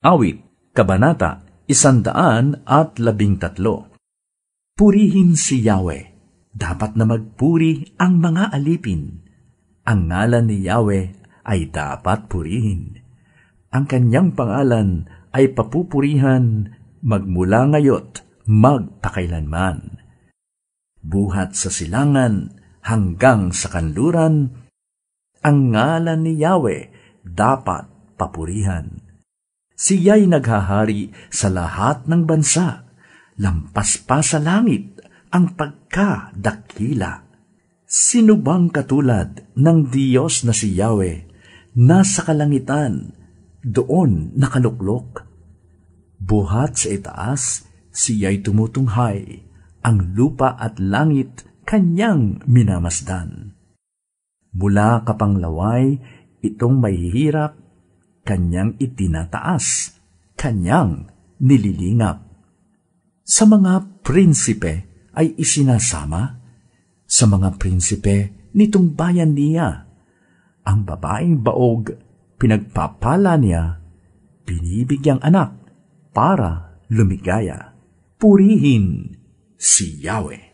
Awit, Kabanata 113. Purihin si Yahweh. Dapat na magpuri ang mga alipin. Ang ngalan ni Yahweh ay dapat purihin. Ang kanyang pangalan ay papupurihan magmula ngayot magpakailanman. Buhat sa silangan hanggang sa kanluran, ang ngalan ni Yahweh dapat papurihan. Siya'y naghahari sa lahat ng bansa, lampas pa sa langit ang pagkadakila. Sino bang katulad ng Diyos na si Yahweh, nasa kalangitan, doon nakaluklok? Buhat sa itaas, siya'y tumutunghay, ang lupa at langit kanyang minamasdan. Mula kapanglaway, itong mahihirap, kanyang itinataas, kanyang nililingap. Sa mga prinsipe ay isinasama, sa mga prinsipe nitong bayan niya. Ang babaeng baog, pinagpapala niya, binibigyang anak para lumigaya. Purihin si Yahweh.